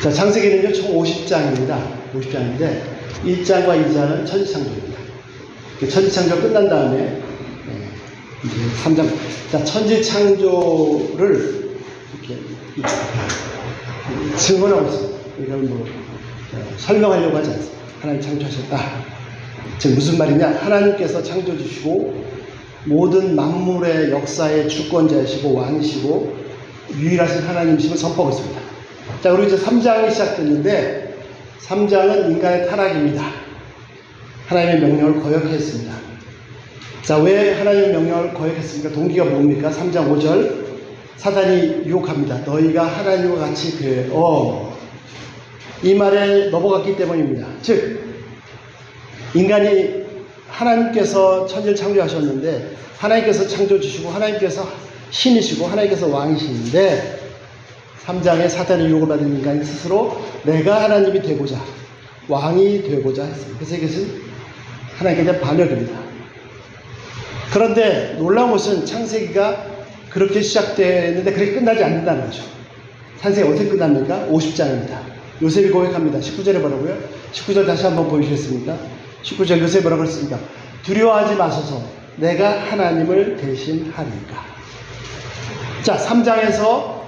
자, 창세기는요, 총 50장입니다. 50장인데, 1장과 2장은 천지창조입니다. 천지창조 끝난 다음에, 이제 3장. 자, 천지창조를 이렇게 증언하고 있습니다. 이건 뭐, 설명하려고 하지 않습니다. 하나님 창조하셨다. 즉, 무슨 말이냐? 하나님께서 창조주시고, 모든 만물의 역사의 주권자이시고, 왕이시고, 유일하신 하나님이심을 선포하고 있습니다. 자, 그리고 이제 3장이 시작됐는데 3장은 인간의 타락입니다. 하나님의 명령을 거역했습니다. 자, 왜 하나님의 명령을 거역했습니까? 동기가 뭡니까? 3장 5절 사단이 유혹합니다. 너희가 하나님과 같이 되어 이 말에 넘어갔기 때문입니다. 즉 인간이 하나님께서 천지를 창조하셨는데 하나님께서 창조주시고 하나님께서 신이시고 하나님께서 왕이신데 3장에 사탄의 유혹을 받은 인간이 스스로 내가 하나님이 되고자 왕이 되고자 했습니다. 그래서 이것은 하나님께 대한 반역입니다. 그런데 놀라운 것은 창세기가 그렇게 시작되는데 그렇게 끝나지 않는다는 거죠. 창세기 어떻게 끝납니까? 50장입니다. 요셉이 고백합니다. 19절에 뭐라고요? 19절 다시 한번 보여주시겠습니까? 19절 요셉이 뭐라고 했습니까? 두려워하지 마소서 내가 하나님을 대신하리까. 자, 3장에서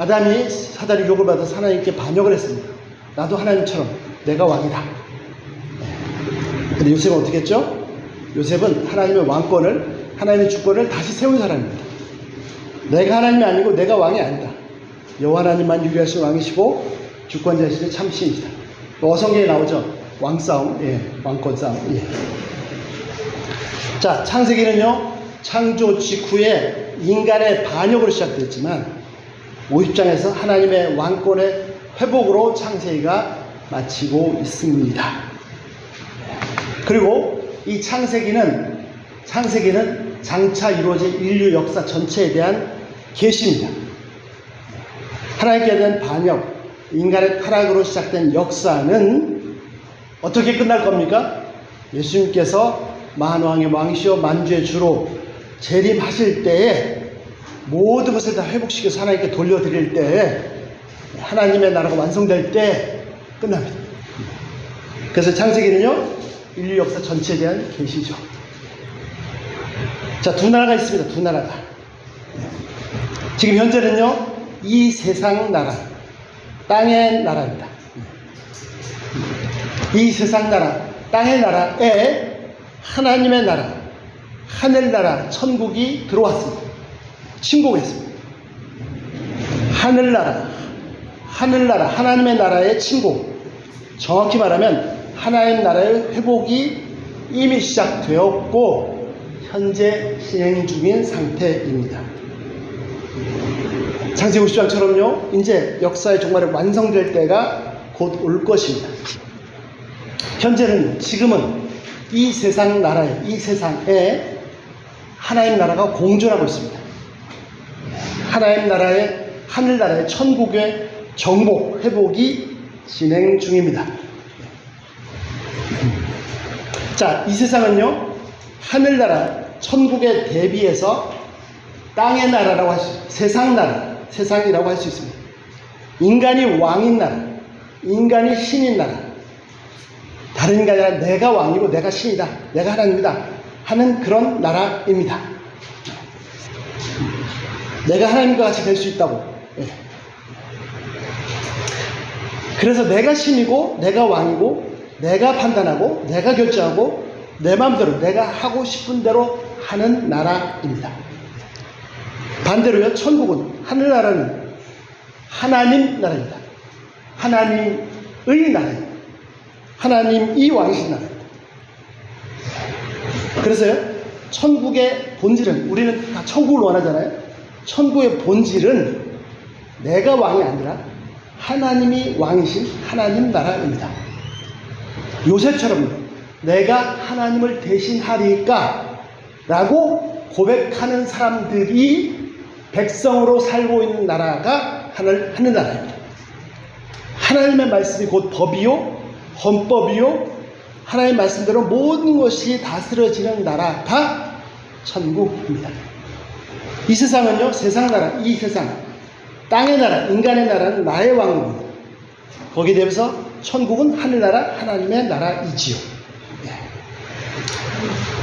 아담이 사단의 유혹을 받아서 하나님께 반역을 했습니다. 나도 하나님처럼 내가 왕이다. 근데 요셉은 어떻게 했죠? 요셉은 하나님의 왕권을, 하나님의 주권을 다시 세운 사람입니다. 내가 하나님이 아니고 내가 왕이 아니다. 여호와 하나님만 유일하신 왕이시고 주권자이시니 참 신이시다. 어성경에 나오죠? 왕싸움, 왕권 싸움. 자, 창세기는요, 창조 직후에 인간의 반역으로 시작됐지만 50장에서 하나님의 왕권의 회복으로 창세기가 마치고 있습니다. 그리고 이 창세기는 장차 이루어진 인류 역사 전체에 대한 계시입니다. 하나님께 대한 반역, 인간의 타락으로 시작된 역사는 어떻게 끝날 겁니까? 예수님께서 만왕의 왕이시여 만주의 주로 재림하실 때에 모든 것을 다 회복시켜서 하나님께 돌려드릴 때에 하나님의 나라가 완성될 때 끝납니다. 그래서 창세기는요, 인류 역사 전체에 대한 계시죠. 자, 두 나라가 있습니다. 두 나라가. 지금 현재는요, 이 세상 나라, 땅의 나라입니다. 이 세상 나라, 땅의 나라에 하나님의 나라, 하늘나라, 천국이 들어왔습니다. 침공했습니다. 하늘나라, 하나님의 나라의 침공. 정확히 말하면 하나님 나라의 회복이 이미 시작되었고 현재 진행 중인 상태입니다. 창세기 50장처럼요, 이제 역사의 종말이 완성될 때가 곧 올 것입니다. 현재는, 지금은 이 세상 나라에, 이 세상에 하나님 나라가 공존하고 있습니다. 하나님 나라의, 하늘나라의 천국의 정복, 회복이 진행 중입니다. 자, 이 세상은요, 하늘나라, 천국에 대비해서 땅의 나라라고 할 수 있습니다. 세상 나라, 세상이라고 할 수 있습니다. 인간이 왕인 나라, 인간이 신인 나라. 다른 인간이 아니라 내가 왕이고 내가 신이다, 내가 하나님이다 하는 그런 나라입니다. 내가 하나님과 같이 될 수 있다고. 그래서 내가 신이고 내가 왕이고 내가 판단하고 내가 결정하고 내 마음대로 내가 하고 싶은 대로 하는 나라입니다. 반대로요, 천국은, 하늘나라는 하나님 나라입니다. 하나님의 나라입니다. 하나님이 왕이신 나라입니다. 그래서요, 천국의 본질은, 우리는 다 천국을 원하잖아요. 천국의 본질은 내가 왕이 아니라 하나님이 왕이신 하나님 나라입니다. 요셉처럼 내가 하나님을 대신하리까 라고 고백하는 사람들이 백성으로 살고 있는 나라가 하늘나라입니다. 하나님의 말씀이 곧 법이요, 헌법이요, 하나님의 말씀대로 모든 것이 다스려지는 나라가 천국입니다. 이 세상은요, 세상 나라, 이 세상, 땅의 나라, 인간의 나라는 나의 왕국입니다. 거기에 대해서 천국은 하늘나라 하나님의 나라이지요. 예.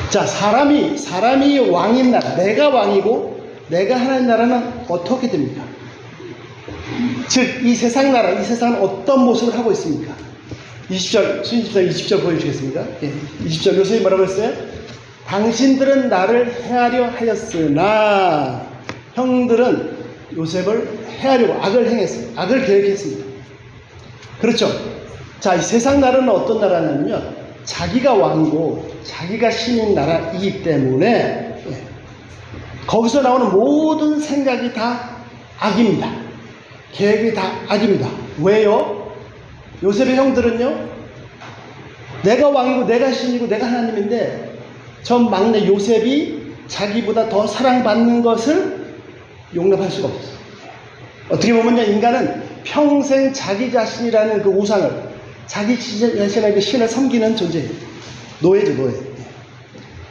자, 사람이 왕인 나라, 내가 왕이고 내가 하나님 나라는 어떻게 됩니까? 즉, 이 세상 나라, 이 세상은 어떤 모습을 하고 있습니까? 20절, 수인집사 20절 보여주시겠습니까? 예, 20절 요셉이 뭐라고 했어요? 당신들은 나를 해하려 하였으나 형들은 요셉을 해하려고 악을 행했어요. 악을 계획했습니다. 그렇죠? 자, 이 세상 나라는 어떤 나라냐면요, 자기가 왕이고 자기가 신인 나라이기 때문에 거기서 나오는 모든 생각이 다 악입니다. 계획이 다 악입니다. 왜요? 요셉의 형들은요, 내가 왕이고 내가 신이고 내가 하나님인데 전 막내 요셉이 자기보다 더 사랑받는 것을 용납할 수가 없어요. 어떻게 보면요, 인간은 평생 자기 자신이라는 그 우상을, 자기 자신의 그 신을 섬기는 존재예요. 노예죠, 노예.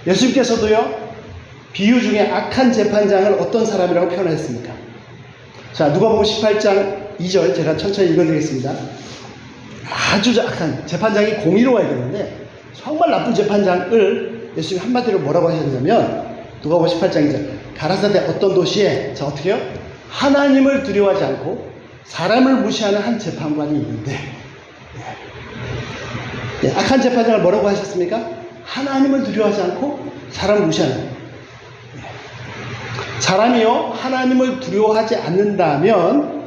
예수님께서도요, 비유 중에 악한 재판장을 어떤 사람이라고 표현했습니까? 자, 누가복음 18장 2절 제가 천천히 읽어드리겠습니다. 아주 악한 재판장이 공의로워야 되는데 정말 나쁜 재판장을 예수님이 한마디로 뭐라고 하셨냐면, 누가복음 18장 2절, 가라사대 어떤 도시에, 자, 어떻게 해요? 하나님을 두려워하지 않고 사람을 무시하는 한 재판관이 있는데, 악한 재판장을 뭐라고 하셨습니까? 하나님을 두려워하지 않고 사람을 무시하는. 사람이요, 하나님을 두려워하지 않는다면,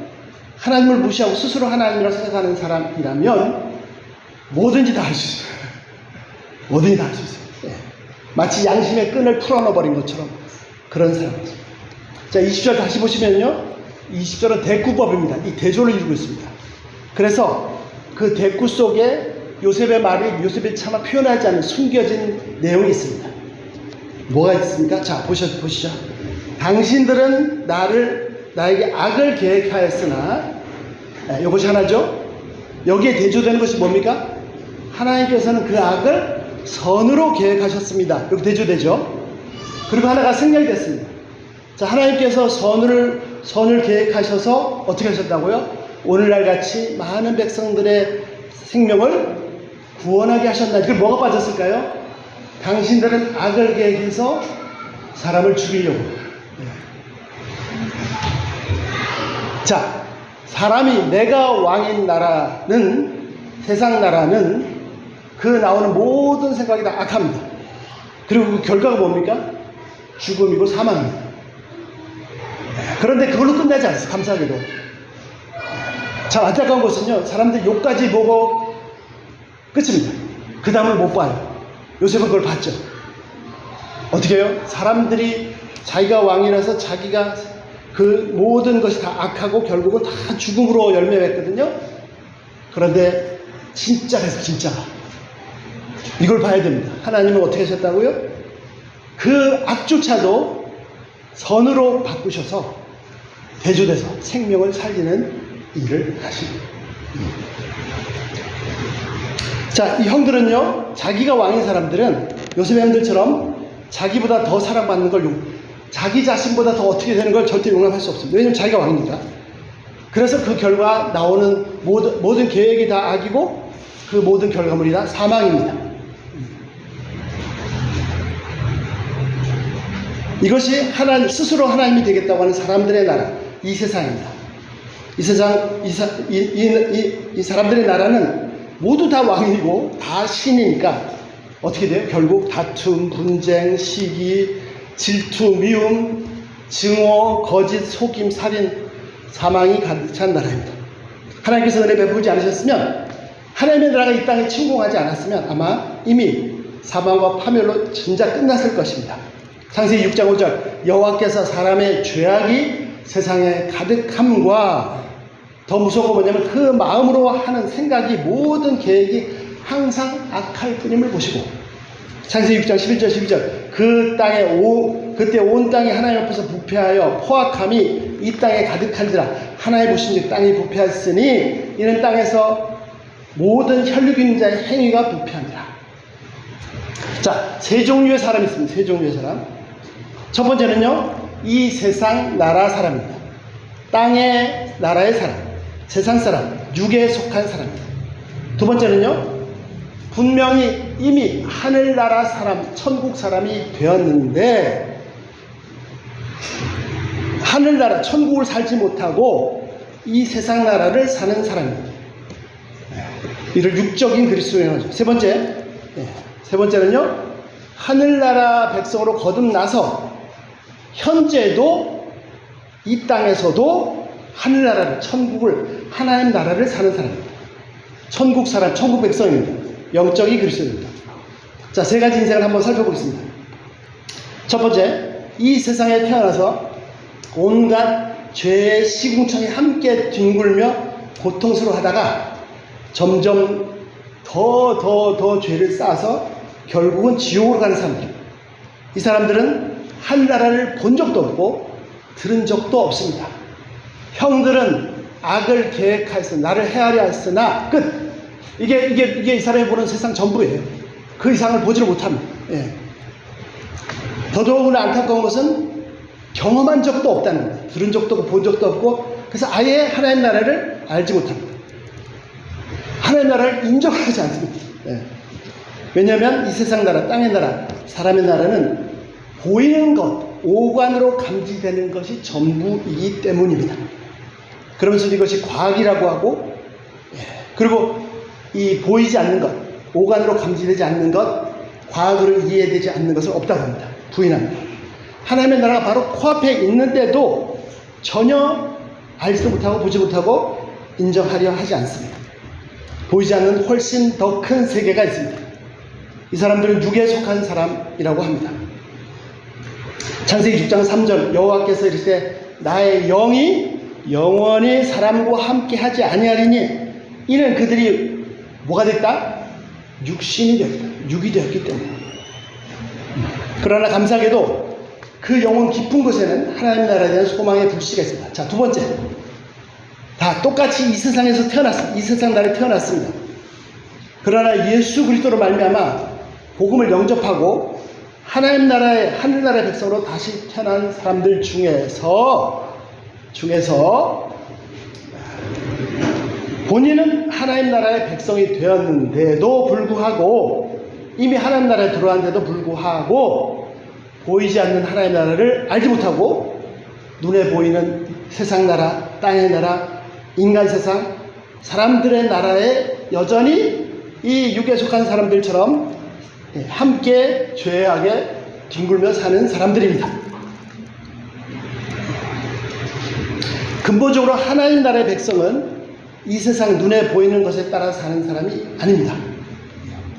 하나님을 무시하고 스스로 하나님이라고 생각하는 사람이라면 뭐든지 다 할 수 있어요. 뭐든지 다 할 수 있어요. 마치 양심의 끈을 풀어넣어버린 것처럼 그런 사람이죠. 자, 20절 다시 보시면요, 20절은 대꾸법입니다. 이 대조를 이루고 있습니다. 그래서 그 대꾸 속에 요셉의 말이, 요셉이 차마 표현하지 않은 숨겨진 내용이 있습니다. 뭐가 있습니까? 자, 보시죠. 당신들은 나에게 악을 계획하였으나, 이것이 하나죠. 여기에 대조되는 것이 뭡니까? 하나님께서는 그 악을 선으로 계획하셨습니다. 여기 대조되죠. 그리고 하나가 생략됐습니다. 자, 하나님께서 선을 계획하셔서 어떻게 하셨다고요? 오늘날 같이 많은 백성들의 생명을 구원하게 하셨나. 이걸 뭐가 빠졌을까요? 당신들은 악을 계획해서 사람을 죽이려고. 자, 사람이 내가 왕인 나라는, 세상 나라는 그 나오는 모든 생각이 다 악합니다. 그리고 그 결과가 뭡니까? 죽음이고 사망입니다. 그런데 그걸로 끝나지 않았어요. 감사하게도. 참 안타까운 것은요, 사람들 욕까지 보고 끝입니다. 그 다음을 못 봐요. 요셉은 그걸 봤죠. 어떻게 해요? 사람들이 자기가 왕이라서 자기가 그 모든 것이 다 악하고 결국은 다 죽음으로 열매맺거든요. 그런데 진짜에서 진짜가, 이걸 봐야 됩니다. 하나님은 어떻게 하셨다고요? 그 악조차도 선으로 바꾸셔서 대조돼서 생명을 살리는 일을 하십니다. 자, 이 형들은요, 자기가 왕인 사람들은 요셉의 형들처럼 자기보다 더 사랑받는 걸, 자기 자신보다 더 어떻게 되는 걸 절대 용납할 수 없습니다. 왜냐하면 자기가 왕이니까. 그래서 그 결과 나오는 모든 계획이 다 악이고 그 모든 결과물이 다 사망입니다. 이것이 스스로 하나님이 되겠다고 하는 사람들의 나라, 이 세상입니다. 이 세상, 이 사람들의 나라는 모두 다 왕이고 다 신이니까 어떻게 돼요? 결국 다툼, 분쟁, 시기, 질투, 미움, 증오, 거짓, 속임, 살인, 사망이 가득 찬 나라입니다. 하나님께서 은혜 베푸지 않으셨으면, 하나님의 나라가 이 땅에 침공하지 않았으면 아마 이미 사망과 파멸로 진짜 끝났을 것입니다. 창세기 6장 5절, 여호와께서 사람의 죄악이 세상에 가득함과, 더 무서운 건 뭐냐면 그 마음으로 하는 생각이, 모든 계획이 항상 악할 뿐임을 보시고, 창세기 6장 11절 12절, 그때 온 땅이 하나님 앞에서 부패하여 포악함이 이 땅에 가득한지라. 하나님 보신즉 땅이 부패하였으니 이는 땅에서 모든 혈육인 자의 행위가 부패하니라. 자, 세 종류의 사람이 있습니다. 세 종류의 사람. 첫 번째는요, 이 세상 나라 사람입니다. 땅의 나라의 사람, 세상 사람, 육에 속한 사람입니다. 두 번째는요, 분명히 이미 하늘나라 사람, 천국 사람이 되었는데 하늘나라, 천국을 살지 못하고 이 세상 나라를 사는 사람입니다. 이를 육적인 그리스도인이라고 하죠. 세 번째는요, 하늘나라 백성으로 거듭나서 현재도 이 땅에서도 하늘나라를, 천국을, 하나님 나라를 사는 사람입니다. 천국 사람, 천국 백성입니다. 영적인 그리스도입니다. 자, 세 가지 인생을 한번 살펴보겠습니다. 첫 번째, 이 세상에 태어나서 온갖 죄의 시궁창에 함께 뒹굴며 고통스러워하다가 점점 더 죄를 쌓아서 결국은 지옥으로 가는 사람들. 이 사람들은 하늘나라를 본 적도 없고 들은 적도 없습니다. 형들은 악을 계획하여서 나를 해하려 했으나 끝. 이게 이 사람이 보는 세상 전부예요. 그 이상을 보지를 못합니다. 예. 더더욱이나 안타까운 것은 경험한 적도 없다는 겁니다. 들은 적도 없고 본 적도 없고, 그래서 아예 하나님 나라를 알지 못합니다. 하나님 나라를 인정하지 않습니다. 예. 왜냐하면 이 세상 나라, 땅의 나라, 사람의 나라는 보이는 것, 오관으로 감지되는 것이 전부이기 때문입니다. 그러면서 이것이 과학이라고 하고, 그리고 이 보이지 않는 것, 오관으로 감지되지 않는 것, 과학으로 이해되지 않는 것을 없다고 합니다. 부인합니다. 하나님의 나라가 바로 코앞에 있는데도 전혀 알지도 못하고 보지 못하고 인정하려 하지 않습니다. 보이지 않는 훨씬 더 큰 세계가 있습니다. 이 사람들은 육에 속한 사람이라고 합니다. 창세기 6장 3절, 여호와께서 이르시되 나의 영이 영원히 사람과 함께 하지 아니하리니 이는 그들이 뭐가 됐다? 육신이 되었다. 육이 되었기 때문에. 그러나 감사하게도 그 영혼 깊은 곳에는 하나님 나라에 대한 소망의 불씨가 있습니다. 자, 두 번째, 다 똑같이 이 세상에서 태어났습니다. 이 세상 나라에 태어났습니다. 그러나 예수 그리스도로 말미암아 복음을 영접하고 하나님 나라의 하늘나라의 백성으로 다시 태어난 사람들 중에서 본인은 하나님 나라의 백성이 되었는데도 불구하고, 이미 하나님 나라에 들어왔는데도 불구하고 보이지 않는 하나님 나라를 알지 못하고 눈에 보이는 세상 나라, 땅의 나라, 인간 세상, 사람들의 나라에 여전히 이 육에 속한 사람들처럼 함께 죄악에 뒹굴며 사는 사람들입니다. 근본적으로 하나님 나라의 백성은 이 세상 눈에 보이는 것에 따라 사는 사람이 아닙니다.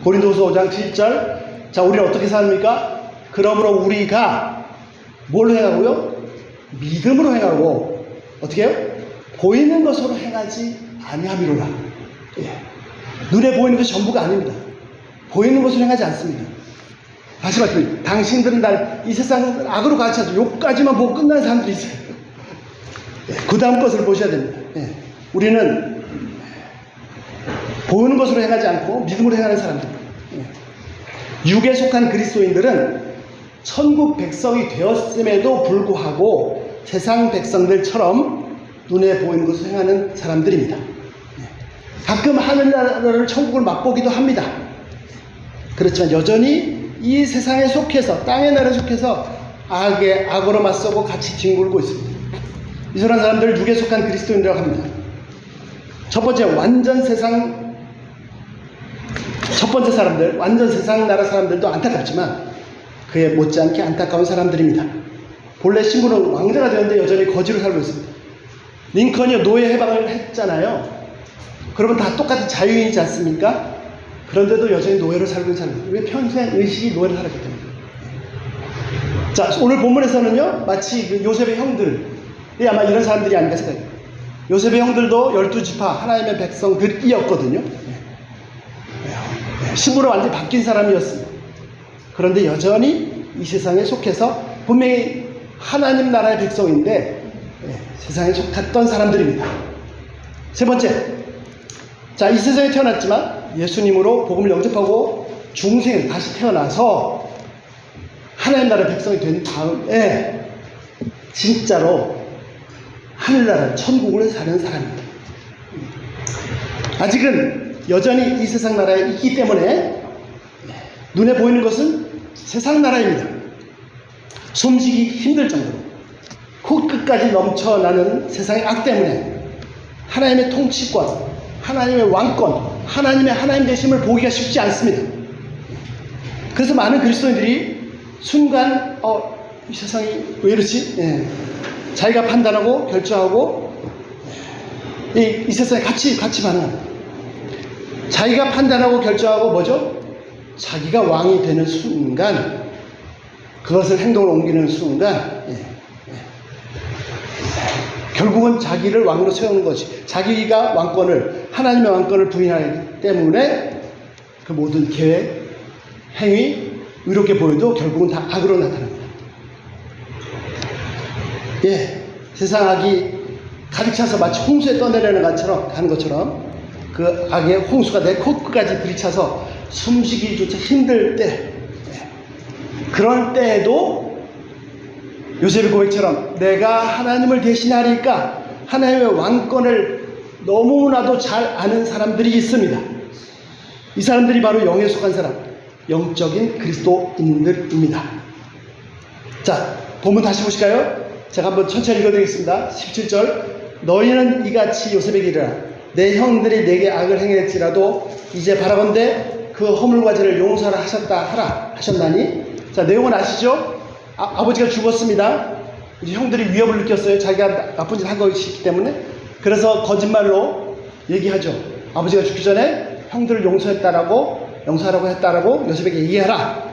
고린도후서 5장 7절, 자, 우리는 어떻게 삽니까? 그러므로 우리가 뭘 행하고요? 믿음으로 행하고, 어떻게 해요? 보이는 것으로 행하지 아니함이로라. 예. 눈에 보이는 것이 전부가 아닙니다. 보이는 것으로 행하지 않습니다. 다시 말씀드립니다. 당신들은 이 세상 악으로 가르쳐서 욕까지만 보고 끝나는 사람들이 있어요. 예. 그 다음 것을 보셔야 됩니다. 예. 우리는 보이는 것으로 행하지 않고 믿음으로 행하는 사람들입니다. 예. 육에 속한 그리스도인들은 천국 백성이 되었음에도 불구하고 세상 백성들처럼 눈에 보이는 것을 행하는 사람들입니다. 가끔 하늘나라를, 천국을 맛보기도 합니다. 그렇지만 여전히 이 세상에 속해서, 땅의 나라에 속해서 악으로 맞서고 같이 뒹굴고 있습니다. 이런 사람들을 육에 속한 그리스도인이라고 합니다. 첫 번째 사람들, 완전 세상 나라 사람들도 안타깝지만 그에 못지않게 안타까운 사람들입니다. 본래 신부는 왕자가 되었는데 여전히 거지로 살고 있습니다. 링컨이 노예 해방을 했잖아요. 그러면 다 똑같은 자유인이지 않습니까? 그런데도 여전히 노예로 살고 있는 사람들. 왜? 평생 의식이 노예로 살았기 때문에. 자, 오늘 본문에서는요, 마치 그 요셉의 형들이 아마 이런 사람들이 아닌가 생각해요. 요셉의 형들도 12지파 하나님의 백성들이었거든요. 신부로 완전히 바뀐 사람이었습니다. 그런데 여전히 이 세상에 속해서 분명히 하나님 나라의 백성인데 세상에 속했던 사람들입니다. 세 번째, 자, 이 세상에 태어났지만 예수님으로 복음을 영접하고 중생에 다시 태어나서 하나님 나라의 백성이 된 다음에 진짜로 하늘나라 천국을 사는 사람입니다. 아직은 여전히 이 세상 나라에 있기 때문에 눈에 보이는 것은 세상 나라입니다. 숨쉬기 힘들 정도로 코끝까지 넘쳐나는 세상의 악 때문에 하나님의 통치권, 하나님의 왕권, 하나님 되심을 보기가 쉽지 않습니다. 그래서 많은 그리스도인들이 순간 이 세상이 왜 이러지? 자기가 판단하고 결정하고 이 세상에 같이 반응합니다. 자기가 판단하고 결정하고 뭐죠? 자기가 왕이 되는 순간, 그것을 행동으로 옮기는 순간 결국은 자기를 왕으로 세우는 것이, 자기가 하나님의 왕권을 부인하기 때문에 그 모든 계획, 행위, 의롭게 보여도 결국은 다 악으로 나타납니다. 세상 악이 가득 차서 마치 홍수에 떠내려가는 것처럼 그 악의 홍수가 내 코끝까지 들이차서 숨쉬기조차 힘들 때, 그런 때에도 요셉의 고백처럼 내가 하나님을 대신하리까 하나님의 왕권을 너무나도 잘 아는 사람들이 있습니다. 이 사람들이 바로 영에 속한 사람, 영적인 그리스도인들입니다. 자, 본문 다시 보실까요? 제가 한번 천천히 읽어드리겠습니다. 17절, 너희는 이같이 요셉에게 이르라. 내 형들이 내게 악을 행했지라도 이제 바라건대 그 허물과 죄를 용서하라 하셨나니. 자, 내용은 아시죠? 아버지가 죽었습니다. 이제 형들이 위협을 느꼈어요. 자기가 나쁜 짓 한 것이기 때문에. 그래서 거짓말로 얘기하죠. 아버지가 죽기 전에 형들을 용서하라고 했다라고 요셉에게 얘기하라.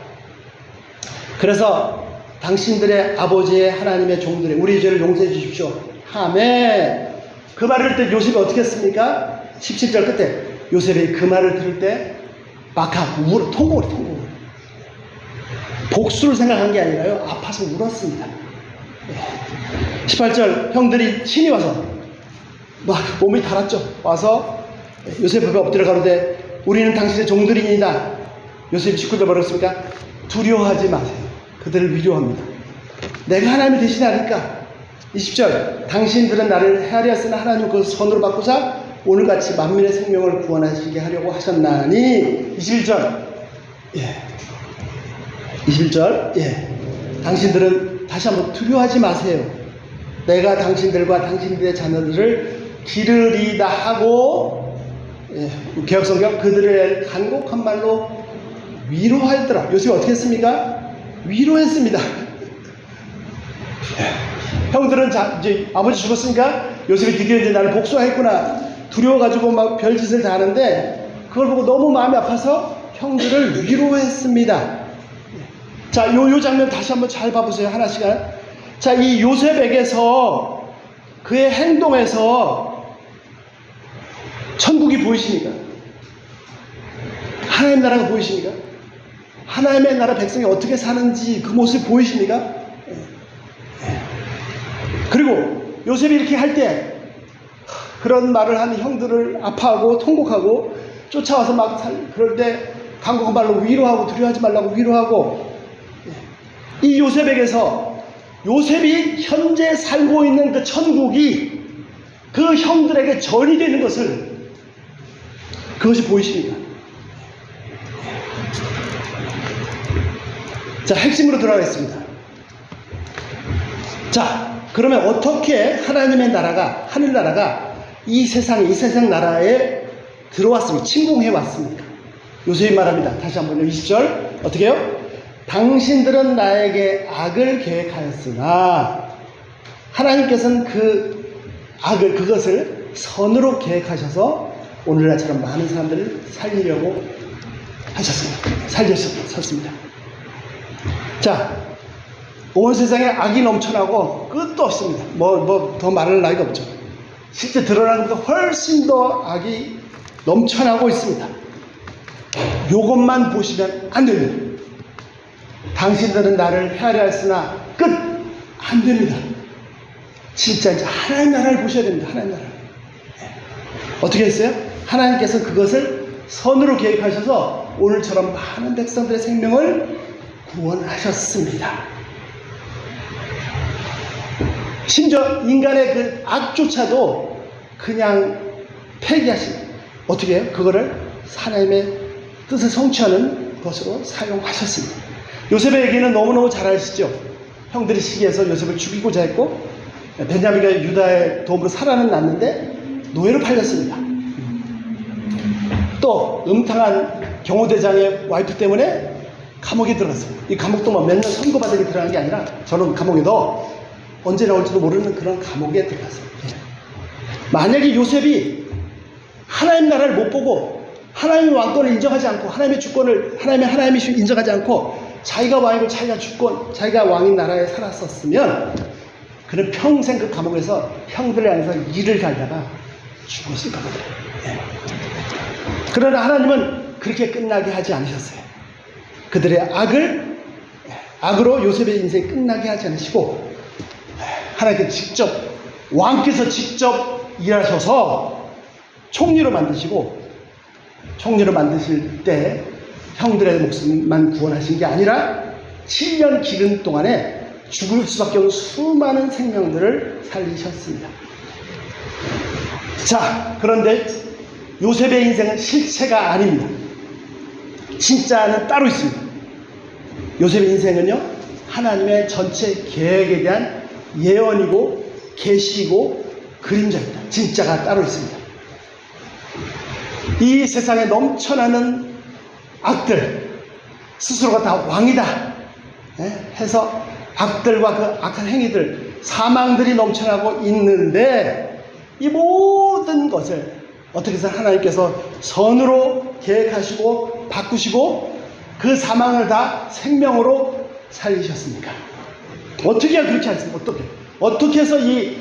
그래서 당신들의 아버지의 하나님의 종들의 우리 죄를 용서해 주십시오. 아멘. 그 말을 들을 때 요셉이 어떻게 했습니까? 17절 끝에 요셉이 그 말을 들을 때 통곡을 복수를 생각한 게 아니라요, 아파서 울었습니다. 18절, 형들이 친히 와서 막 몸이 달았죠. 와서 요셉 앞에 엎드려 가로되 우리는 당신의 종들이니이다. 요셉이 직구들 뭐라고 했습니까? 두려워하지 마세요. 그들을 위로합니다. 내가 하나님을 대신하니까. 20절, 당신들은 나를 헤아리었으나 하나님 그 선으로 바꾸사 오늘같이 만민의 생명을 구원하시게 하려고 하셨나니. 21절, 21절, 당신들은 다시 한번 두려워하지 마세요. 내가 당신들과 당신들의 자녀들을 기르리다 하고, 개혁성경 그들의 간곡한 말로 위로하였더라. 요셉이 어떻게 했습니까? 위로했습니다. 형들은 이제 아버지 죽었으니까 요셉이 드디어 이제 나를 복수하겠구나 두려워가지고 막 별짓을 다 하는데, 그걸 보고 너무 마음이 아파서 형들을 위로했습니다. 자, 요 장면 다시 한번 잘 봐보세요. 하나씩. 자, 이 요셉에게서, 그의 행동에서 천국이 보이십니까? 하나님 나라가 보이십니까? 하나님의 나라 백성이 어떻게 사는지 그 모습이 보이십니까? 그리고 요셉이 이렇게 할 때 그런 말을 한 형들을 아파하고 통곡하고 쫓아와서 그럴 때 간곡한 말로 위로하고 두려워하지 말라고 위로하고, 이 요셉에게서 요셉이 현재 살고 있는 그 천국이 그 형들에게 전이 되는 그것이 보이십니까? 자, 핵심으로 들어가겠습니다. 자, 그러면 어떻게 하나님의 나라가, 하늘나라가 이 세상 나라에 들어왔습니까? 침공해 왔습니까? 요셉이 말합니다. 다시 한번요. 20절 어떻게 해요? 당신들은 나에게 악을 계획하였으나 하나님께서는 그것을 선으로 계획하셔서 오늘날처럼 많은 사람들을 살리려고 하셨습니다. 살렸습니다. 자, 온 세상에 악이 넘쳐나고 끝도 없습니다. 더 말할 나위가 없죠. 실제 드러나는 것보다 훨씬 더 악이 넘쳐나고 있습니다. 요것만 보시면 안 됩니다. 당신들은 나를 헤아려 했으나 끝! 안 됩니다. 진짜 이제 하나님 나라를 보셔야 됩니다. 하나님 나라. 어떻게 했어요? 하나님께서 그것을 선으로 계획하셔서 오늘처럼 많은 백성들의 생명을 구원하셨습니다. 심지어 인간의 그 악조차도 그냥 폐기하신, 어떻게 해요? 그거를 하나님의 뜻을 성취하는 것으로 사용하셨습니다. 요셉의 얘기는 너무너무 잘 아시죠? 형들이 시기해서 요셉을 죽이고자 했고, 베냐민과 유다의 도움으로 살아는 났는데 노예로 팔렸습니다. 또 음탕한 경호대장의 와이프 때문에 감옥에 들어갔습니다. 이 감옥도 몇 년 선고받으게 들어간 게 아니라 저는 감옥에 넣어 언제 나올지도 모르는 그런 감옥에 들어갔습니다. 만약에 요셉이 하나님 나라를 못 보고 하나님의 왕권을 인정하지 않고 하나님의 주권을 하나님이 인정하지 않고 자기가 왕이고 자기가 주권, 자기가 왕인 나라에 살았었으면 그는 평생 그 감옥에서 형들을 향해서 일을 갈다가 죽었을 겁니다. 예. 그러나 하나님은 그렇게 끝나게 하지 않으셨어요. 그들의 악으로 요셉의 인생이 끝나게 하지 않으시고 하나님께 직접 왕께서 직접 일하셔서 총리로 만드실 때 형들의 목숨만 구원하신 게 아니라 7년 기근 동안에 죽을 수밖에 없는 수많은 생명들을 살리셨습니다. 자, 그런데 요셉의 인생은 실체가 아닙니다. 진짜는 따로 있습니다. 요셉의 인생은요, 하나님의 전체 계획에 대한 예언이고 계시이고 그림자입니다. 진짜가 따로 있습니다. 이 세상에 넘쳐나는 악들, 스스로가 다 왕이다 해서 악들과 그 악한 행위들, 사망들이 넘쳐나고 있는데 이 모든 것을 어떻게 해서 하나님께서 선으로 계획하시고 바꾸시고 그 사망을 다 생명으로 살리셨습니까? 어떻게 그렇게 하셨습니까? 어떻게 해서 이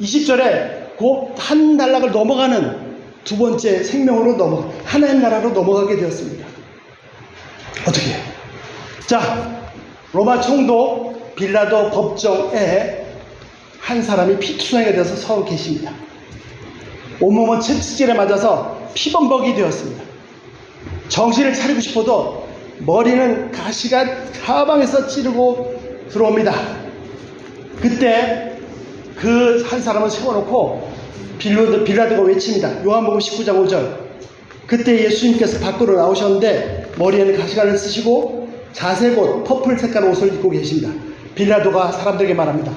20절에 곧 한 단락을 넘어가는 두 번째 생명으로 하나님 나라로 넘어가게 되었습니까? 어떻게 해요? 자, 로마 총독 빌라도 법정에 한 사람이 피투성이가 되어서 서 계십니다. 온몸은 채찍질에 맞아서 피범벅이 되었습니다. 정신을 차리고 싶어도 머리는 가시가 사방에서 찌르고 들어옵니다. 그때 그 한 사람을 세워놓고 빌라도가 외칩니다. 요한복음 19장 5절. 그때 예수님께서 밖으로 나오셨는데 머리에는 가시관을 쓰시고 자색 옷, 퍼플 색깔 옷을 입고 계십니다. 빌라도가 사람들에게 말합니다.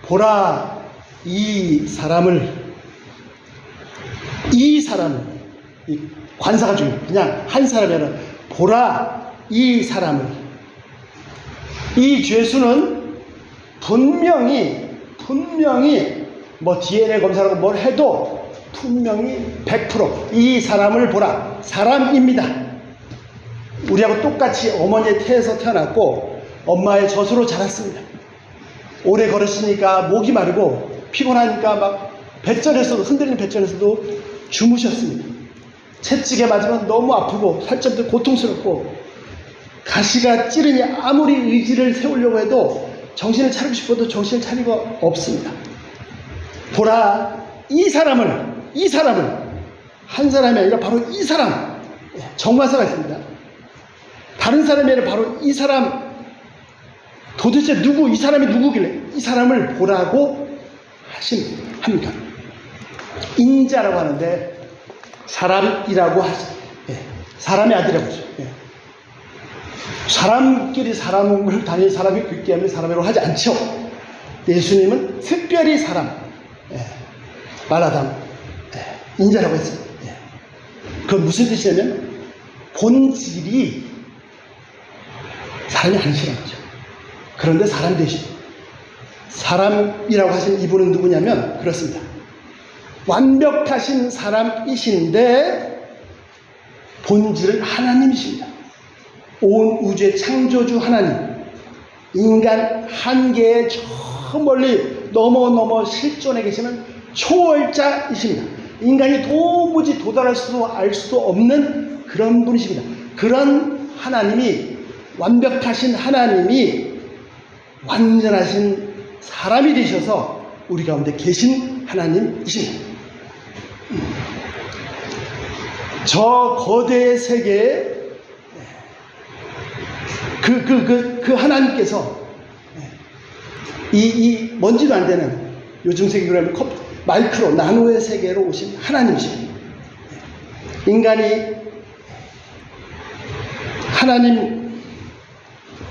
보라, 이 사람을 이 관사가 중요해요. 그냥 한 사람이 아니라 보라, 이 사람을. 이 죄수는 분명히 뭐 DNA 검사라고 뭘 해도 분명히 100% 이 사람을 보라, 사람입니다. 우리하고 똑같이 어머니의 태에서 태어났고 엄마의 젖으로 자랐습니다. 오래 걸으시니까 목이 마르고 피곤하니까 막 흔들리는 뱃전에서도 주무셨습니다. 채찍에 맞으면 너무 아프고 살점도 고통스럽고 가시가 찌르니 아무리 의지를 세우려고 해도 정신을 차리고 싶어도 정신을 차리고 없습니다. 보라, 이 사람을 한 사람이 아니라 바로 이 사람, 정관사가 있습니다. 다른 사람이 아니라 바로 이 사람, 도대체 이 사람이 누구길래 이 사람을 보라고 합니까? 인자라고 하는데 사람이라고 하죠. 사람의 아들이라고 하죠. 사람끼리 사람을 다니는 사람이 있기 때문에 사람이라고 하지 않죠. 예수님은 특별히 사람, 말하담, 인자라고 했어요. 그건 무슨 뜻이냐면 본질이 사람이 아니시라는 거죠. 그런데 사람 되신 사람이라고 하신 이분은 누구냐면 그렇습니다. 완벽하신 사람이신데 본질은 하나님이십니다. 온 우주의 창조주 하나님, 인간 한계에 저 멀리 넘어 실존해 계시는 초월자이십니다. 인간이 도무지 도달할 수도 알 수도 없는 그런 분이십니다. 그런 하나님이, 완벽하신 하나님이 완전하신 사람이 되셔서 우리 가운데 계신 하나님이십니다. 저 거대 세계에 그 하나님께서 이 먼지도 안 되는 요즘 세계로 하면 마이크로 나노의 세계로 오신 하나님이십니다. 인간이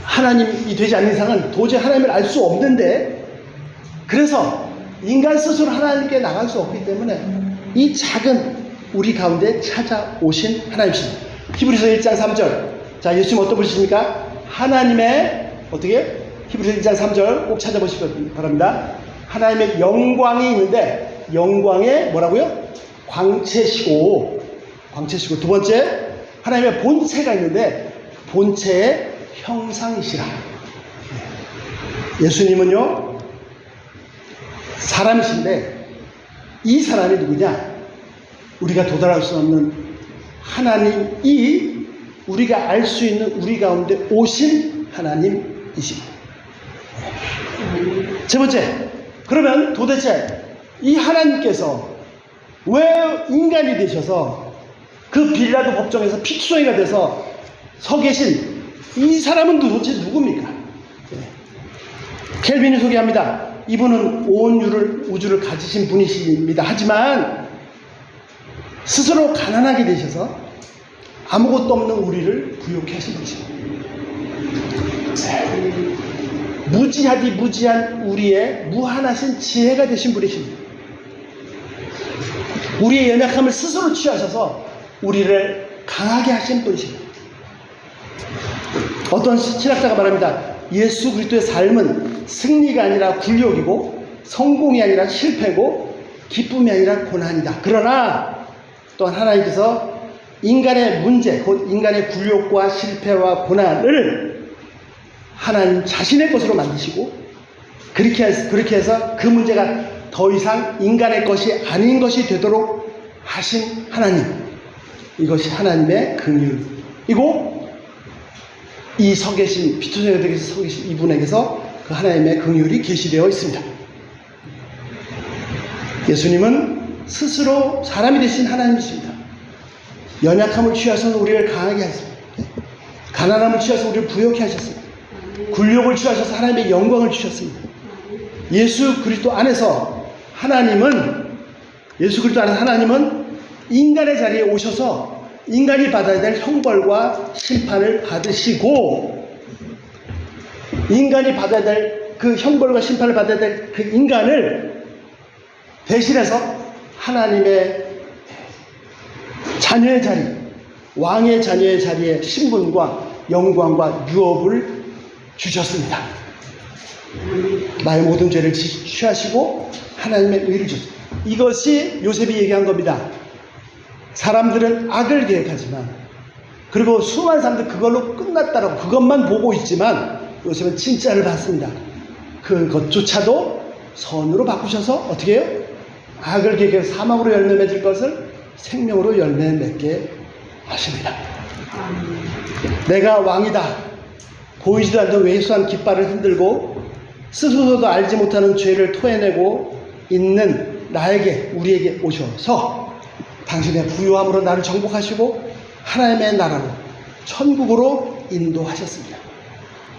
하나님이 되지 않는 이상은 도저히 하나님을 알 수 없는데, 그래서 인간 스스로 하나님께 나갈 수 없기 때문에 이 작은 우리 가운데 찾아오신 하나님이십니다. 히브리서 1장 3절. 자, 예수님 어떤 분이십니까? 하나님의, 어떻게? 히브리서 1장 3절 꼭 찾아보시기 바랍니다. 하나님의 영광이 있는데, 영광의 뭐라고요? 광채시고, 두 번째, 하나님의 본체가 있는데, 본체의 형상이시라. 예수님은요, 사람이신데, 이 사람이 누구냐? 우리가 도달할 수 없는 하나님이 우리가 알 수 있는 우리 가운데 오신 하나님이십니다. 세 번째, 그러면 도대체 이 하나님께서 왜 인간이 되셔서 그 빌라도 법정에서 피투성이가 돼서 서 계신 이 사람은 도대체 누굽니까? 켈빈이 소개합니다. 이분은 온 우주를 가지신 분이십니다. 하지만 스스로 가난하게 되셔서 아무것도 없는 우리를 부욕해 하신 분이십니다. 무지하디 무지한 우리의 무한하신 지혜가 되신 분이십니다. 우리의 연약함을 스스로 취하셔서 우리를 강하게 하신 분이십니다. 어떤 신학자가 말합니다. 예수 그리스도의 삶은 승리가 아니라 굴욕이고 성공이 아니라 실패고 기쁨이 아니라 고난이다. 그러나 또한 하나님께서 인간의 문제, 곧 인간의 굴욕과 실패와 고난을 하나님 자신의 것으로 만드시고 그렇게 해서 그 문제가 더 이상 인간의 것이 아닌 것이 되도록 하신 하나님, 이것이 하나님의 긍휼이고 이 서 계신 피투성이에서 서 계신 이분에게서 그 하나님의 긍휼이 계시되어 있습니다. 예수님은 스스로 사람이 되신 하나님이십니다. 연약함을 취하셔서 우리를 강하게 하셨습니다. 가난함을 취하셔서 우리를 부욕해 하셨습니다. 굴욕을 취하셔서 하나님의 영광을 주셨습니다. 예수 그리스도 안에서 하나님은 인간의 자리에 오셔서 인간이 받아야 될 형벌과 심판을 받으시고, 인간이 받아야 될 그 형벌과 심판을 받아야 될 그 인간을 대신해서 하나님의 자녀의 자리, 왕의 자녀의 자리에 신분과 영광과 유업을 주셨습니다. 나의 모든 죄를 취하시고 하나님의 의를 주셨습니다. 이것이 요셉이 얘기한 겁니다. 사람들은 악을 계획하지만, 그리고 수많은 사람들 그걸로 끝났다라고 그것만 보고 있지만, 요셉은 진짜를 봤습니다. 그것조차도 선으로 바꾸셔서 어떻게 해요? 악을 계획해서 사망으로 열매 맺을 것을 생명으로 열매 맺게 하십니다. 내가 왕이다, 보이지도 않는 왜소한 깃발을 흔들고 스스로도 알지 못하는 죄를 토해내고 있는 나에게, 우리에게 오셔서 당신의 부유함으로 나를 정복하시고 하나님의 나라로, 천국으로 인도하셨습니다.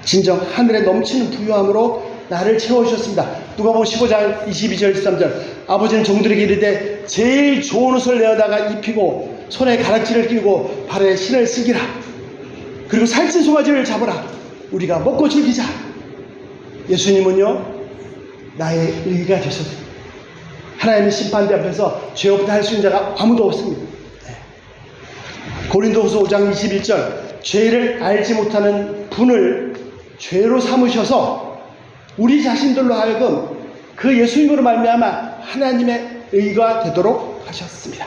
진정 하늘에 넘치는 부유함으로 나를 채워주셨습니다. 누가복음 15장 22절 23절. 아버지는 종들에게 이르되 제일 좋은 옷을 내어다가 입히고 손에 가락지를 끼고 발에 신을 쓰기라. 그리고 살찐 송아지를 잡으라. 우리가 먹고 즐기자. 예수님은요, 나의 의가 되셨습니다. 하나님의 심판대 앞에서 죄 없다 할 수 있는 자가 아무도 없습니다. 고린도후서 5장 21절. 죄를 알지 못하는 분을 죄로 삼으셔서 우리 자신들로 하여금 그 예수님으로 말미암아 하나님의 의가 되도록 하셨습니다.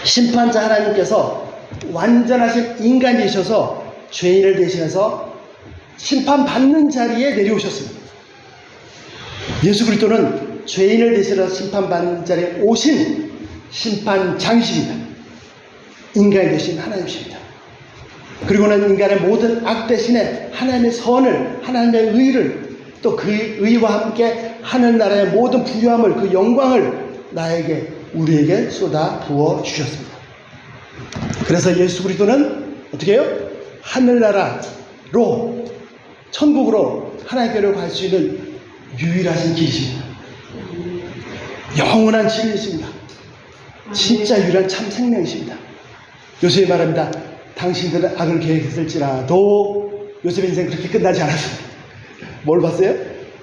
심판자 하나님께서 완전하신 인간이셔서 죄인을 대신해서 심판받는 자리에 내려오셨습니다. 예수 그리스도는 죄인을 대신해서 심판받는 자리에 오신 심판장이십니다. 인간이 되신 하나님이십니다. 그리고는 인간의 모든 악 대신에 하나님의 선을, 하나님의 의를, 또 그 의와 함께 하늘나라의 모든 부유함을, 그 영광을 나에게, 우리에게 쏟아 부어 주셨습니다. 그래서 예수 그리스도는 어떻게 해요? 하늘나라로, 천국으로 하나님께로 갈 수 있는 유일하신 길이십니다. 영원한 진리이십니다. 진짜 유일한 참 생명이십니다. 요셉이 말합니다. 당신들은 악을 계획했을지라도 요셉의 인생 그렇게 끝나지 않았습니다. 뭘 봤어요?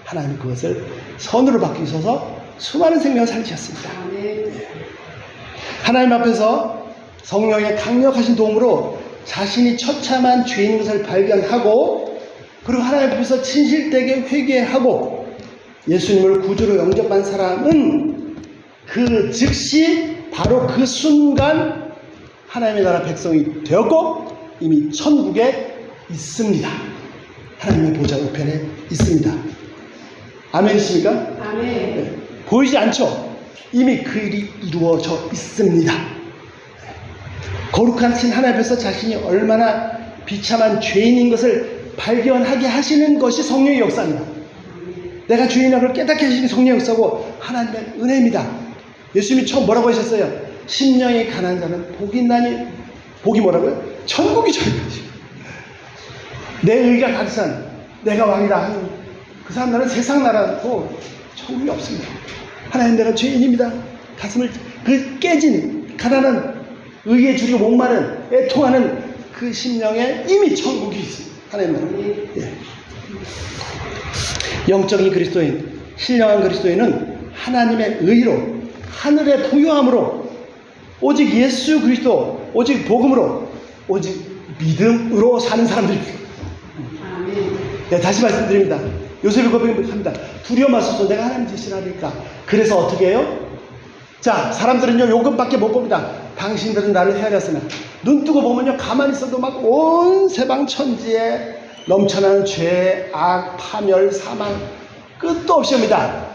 하나님 그것을 선으로 바뀌셔서 수많은 생명을 살리셨습니다. 하나님 앞에서 성령의 강력하신 도움으로 자신이 처참한 죄인 것을 발견하고, 그리고 하나님 앞에서 진실되게 회개하고 예수님을 구주로 영접한 사람은 그 즉시 바로 그 순간 하나님의 나라 백성이 되었고 이미 천국에 있습니다. 하나님의 보좌 우편에 있습니다. 아멘이십니까? 아멘. 네. 보이지 않죠? 이미 그 일이 이루어져 있습니다. 거룩한 신 하나님 앞에서 자신이 얼마나 비참한 죄인인 것을 발견하게 하시는 것이 성령의 역사입니다. 내가 죄인이라는 걸 깨닫게 하시는 성령의 역사고 하나님의 은혜입니다. 예수님이 처음 뭐라고 하셨어요? 심령이 가난한 자는 복이 있나니, 복이 뭐라고요? 천국이 저희 것이고, 내 의가 가득한 내가 왕이라 하는 그 사람 나라는 세상 나라도 천국이 없습니다. 하나님, 내가 죄인입니다. 가슴을 그 깨진 가난한 의에 줄이고 목마른 애통하는 그 심령에 이미 천국이 있습니다. 하나님 나라. 예. 영적인 그리스도인, 신령한 그리스도인은 하나님의 의로, 하늘의 부요함으로, 오직 예수 그리스도, 오직 복음으로, 오직 믿음으로 사는 사람들입니다. 네, 다시 말씀드립니다. 요셉이 고백합니다. 두려워 마소서, 내가 하나님 대신하니까. 그래서 어떻게 해요? 자, 사람들은요 요것밖에 못 봅니다. 당신들은 나를 헤아렸으나, 눈 뜨고 보면요 가만히 있어도 막 온 세방 천지에 넘쳐나는 죄, 악, 파멸, 사망 끝도 없이 옵니다.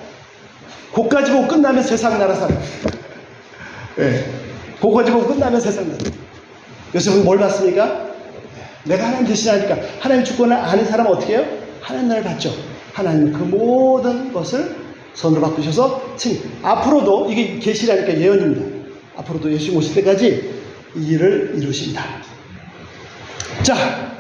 그까지 보고 끝나면 세상 나라 사람. 예. 그까지 보고 끝나면 세상 나라. 요셉은 뭘 봤습니까? 내가 하나님 대신하니까. 하나님 주권을 아는 사람은 어떻게 해요? 하나님 나라를 받죠. 하나님 그 모든 것을 선으로 바꾸셔서 앞으로도, 이게 계시라니까 예언입니다. 앞으로도 예수님 오실 때까지 이 일을 이루십니다. 자,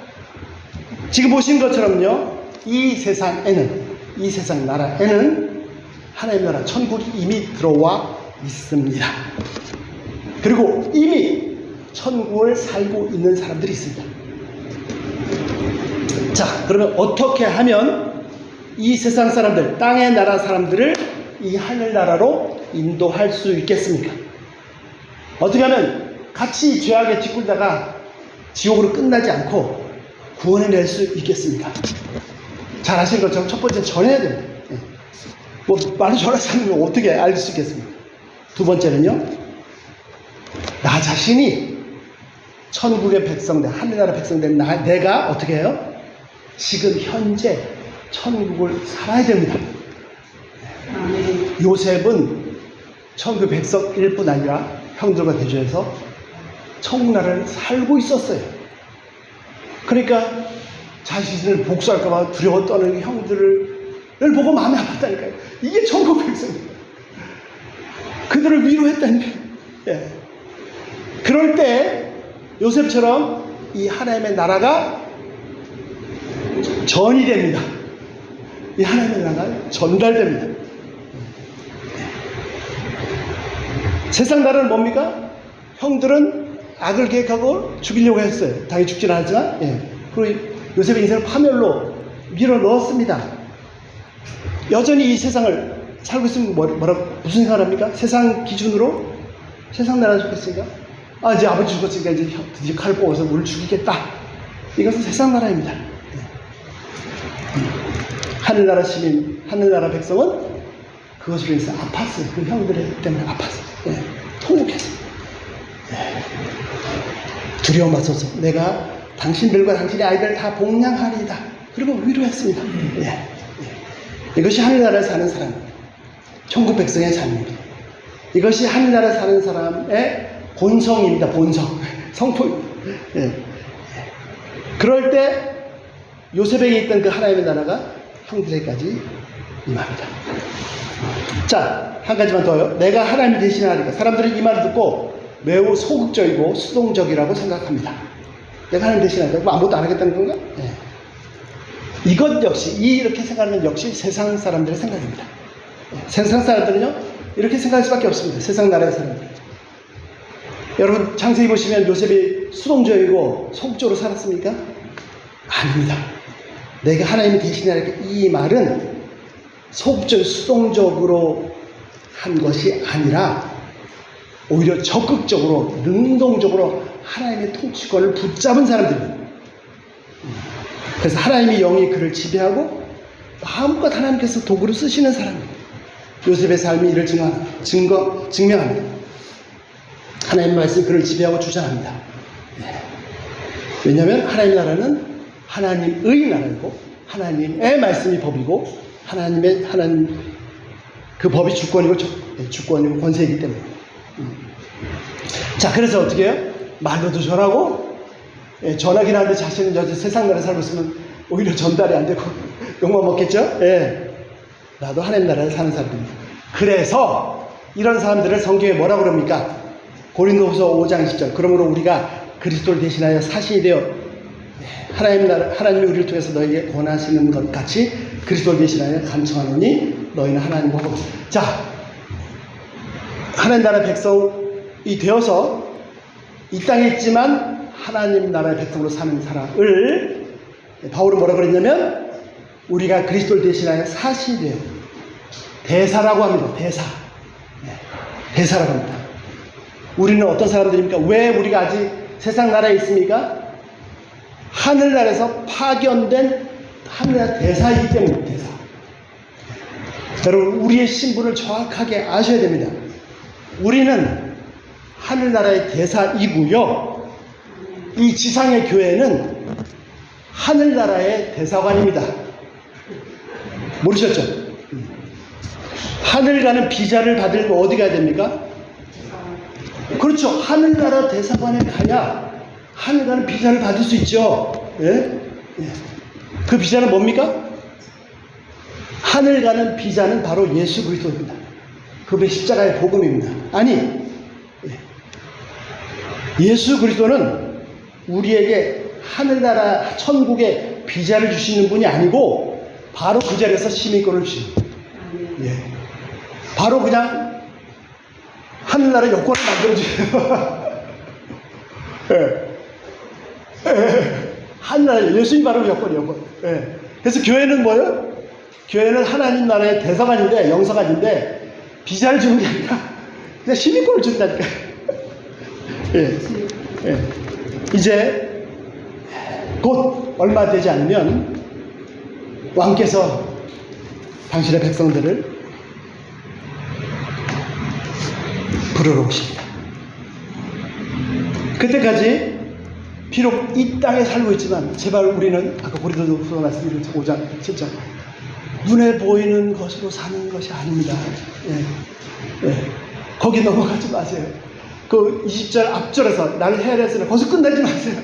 지금 보신 것처럼요, 이 세상에는, 이 세상 나라에는 하나님 나라 천국이 이미 들어와 있습니다. 그리고 이미 천국을 살고 있는 사람들이 있습니다. 자, 그러면 어떻게 하면 이 세상 사람들, 땅의 나라 사람들을 이 하늘나라로 인도할 수 있겠습니까? 어떻게 하면 같이 죄악에 찌굴다가 지옥으로 끝나지 않고 구원해낼 수 있겠습니까? 잘 아시는 것처럼 첫 번째는 전해야 됩니다. 뭐 많이 전하지 않으면 어떻게 알 수 있겠습니까? 두 번째는요, 나 자신이 천국의 백성된, 하늘나라 백성된 내가 어떻게 해요? 지금 현재 천국을 살아야 됩니다. 요셉은 천국 백성일 뿐 아니라 형들과 대조해서 천국 나라를 살고 있었어요. 그러니까 자신을 복수할까봐 두려워 떠는 형들을 보고 마음이 아팠다니까요. 이게 천국 백성입니다. 그들을 위로했다니까요. 예. 그럴 때 요셉처럼 이 하나님의 나라가 전이 됩니다. 이 하나님의 나라가 전달됩니다. 세상 나라는 뭡니까? 형들은 악을 계획하고 죽이려고 했어요. 당연히 죽지는 않았지만, 예. 그리고 요셉의 인생을 파멸로 밀어 넣었습니다. 여전히 이 세상을 살고 있으면 무슨 생각을 합니까? 세상 기준으로? 세상 나라 죽겠으니까? 아, 이제 아버지 죽었으니까 이제 드디어 칼을 뽑아서 우리를 죽이겠다. 이것은 세상 나라입니다. 하늘나라 시민, 하늘나라 백성은 그것으로 인해서 아팠어요. 그 형들 때문에 아팠어요. 예. 통곡했어요. 예. 두려워 마소서, 내가 당신들과 당신의 아이들 다 복양하리이다. 그리고 위로했습니다. 예. 예. 이것이 하늘나라에 사는 사람, 천국 백성의 삶입니다. 이것이 하늘나라에 사는 사람의 본성입니다. 본성, 성품입니다. 예. 그럴 때 요셉에게 있던 그 하나님의 나라가 형들에게까지 임합니다. 자, 한 가지만 더요. 내가 하나님 대신하니까. 사람들은 이 말을 듣고 매우 소극적이고 수동적이라고 생각합니다. 내가 하나님 대신하니까 그럼 아무것도 안 하겠다는 건가? 네. 이것 역시, 이렇게 생각하는 역시 세상 사람들의 생각입니다. 네. 세상 사람들은요 이렇게 생각할 수밖에 없습니다. 세상 나라의 사람들. 여러분 창세기 보시면 요셉이 수동적이고 소극적으로 살았습니까? 아닙니다. 내가 하나님이 대신하라 이 말은 소극적 수동적으로 한 것이 아니라 오히려 적극적으로 능동적으로 하나님의 통치권을 붙잡은 사람들입니다. 그래서 하나님의 영이 그를 지배하고 마음껏 하나님께서 도구를 쓰시는 사람입니다. 요셉의 삶이 이를 증명합니다. 하나님의 말씀이 그를 지배하고 주장합니다. 왜냐하면 하나님의 나라는 하나님의 나라이고 하나님의 말씀이 법이고 하나님 그 법이 주권이고 권세이기 때문에. 자, 그래서 어떻게 해요? 말로도 전하고, 전하긴 하는데 자신은 세상 나라에 살고 있으면 오히려 전달이 안 되고 욕만 먹겠죠? 나도 하나님 나라에 사는 사람입니다. 그래서 이런 사람들을 성경에 뭐라고 그럽니까? 고린도후서 5장 20절. 그러므로 우리가 그리스도를 대신하여 사신이 되어 하나님이 우리를 통해서 너에게 권하시는 것 같이 그리스도를 대신하여 간청하노니 너희는 하나님과 복. 자, 하나님 나라의 백성이 되어서 이 땅에 있지만 하나님 나라의 백성으로 사는 사람을 바울은 뭐라 그랬냐면 우리가 그리스도를 대신하여 사신이 되어 대사라고 합니다. 대사라고 합니다. 우리는 어떤 사람들입니까? 왜 우리가 아직 세상 나라에 있습니까? 하늘나라에서 파견된 하늘나라 대사이기 때문입니다. 대사. 여러분, 우리의 신분을 정확하게 아셔야 됩니다. 우리는 하늘나라의 대사이고요. 이 지상의 교회는 하늘나라의 대사관입니다. 모르셨죠? 하늘 가는 비자를 받으려면 어디 가야 됩니까? 그렇죠. 하늘나라 대사관에 가야 하늘 가는 비자를 받을 수 있죠. 그 비자는 뭡니까? 하늘 가는 비자는 바로 예수 그리스도입니다. 그분의 십자가의 복음입니다. 아니, 예수 그리스도는 우리에게 하늘나라 천국의 비자를 주시는 분이 아니고 바로 그 자리에서 시민권을 주십니다. 바로 그냥 하늘나라 여권을 만들어주세요. 하늘나라 예수님 바로 여권. 그래서 교회는 뭐예요? 교회는 하나님 나라의 대사관인데 영사관인데 비자를 주는 게 아니라 그냥 시민권을 준다니까. 이제 곧 얼마 되지 않으면 왕께서 당신의 백성들을 부르러 오십니다. 그때까지 비록 이 땅에 살고 있지만 제발 우리는 아까 고린도후서 말씀 5장 7장 눈에 보이는 것으로 사는 것이 아닙니다. 거기 넘어가지 마세요. 그 20절 앞절에서 나를 헤아렸으나 거기서 끝내지 마세요.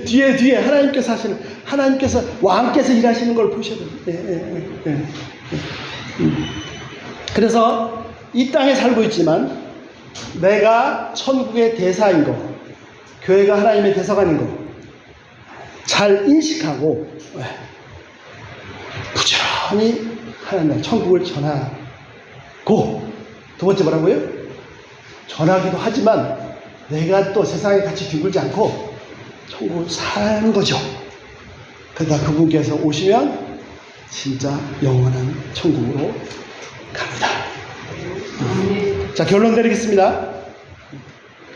뒤에 하나님께서 하시는, 하나님께서 왕께서 일하시는 걸 보셔야 돼요. 그래서 이 땅에 살고 있지만 내가 천국의 대사인 거, 교회가 하나님의 대사관인 거 잘 인식하고 부지런히 하나님의 천국을 전하고, 두 번째 뭐라고요? 전하기도 하지만 내가 또 세상에 같이 뒹굴지 않고 천국을 사는 거죠. 그러다 그분께서 오시면 진짜 영원한 천국으로 갑니다. 자, 결론 내리겠습니다.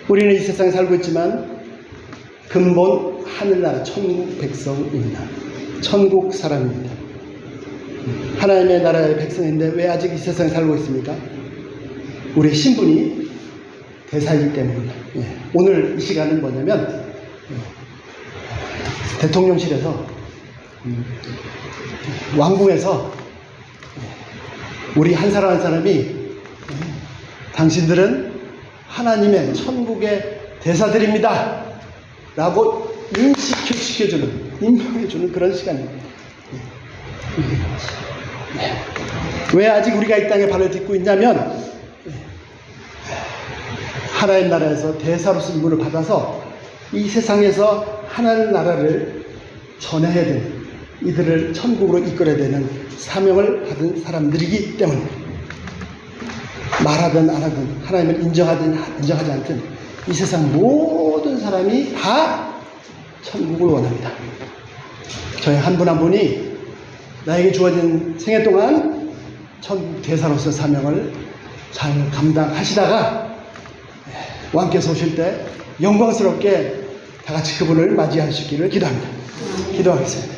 우리는 이 세상에 살고 있지만 근본 하늘나라 천국 백성입니다. 천국 사람입니다. 하나님의 나라의 백성인데 왜 아직 이 세상에 살고 있습니까? 우리의 신분이 대사이기 때문입니다. 오늘 이 시간은 뭐냐면 대통령실에서 왕궁에서 우리 한 사람 한 사람이 당신들은 하나님의 천국의 대사들입니다 라고 인식시켜주는, 임명해주는 그런 시간입니다. 왜 아직 우리가 이 땅에 발을 딛고 있냐면 하나님 나라에서 대사로서 임무를 받아서 이 세상에서 하나님 나라를 전해야 되는, 이들을 천국으로 이끌어야 되는 사명을 받은 사람들이기 때문입니다. 말하든 안 하든 하나님을 인정하든 인정하지 않든 이 세상 모든 사람이 다 천국을 원합니다. 저희 한 분 한 분이 나에게 주어진 생애 동안 천국 대사로서 사명을 잘 감당하시다가 왕께서 오실 때 영광스럽게 다 같이 그분을 맞이하시기를 기도합니다. 기도하겠습니다.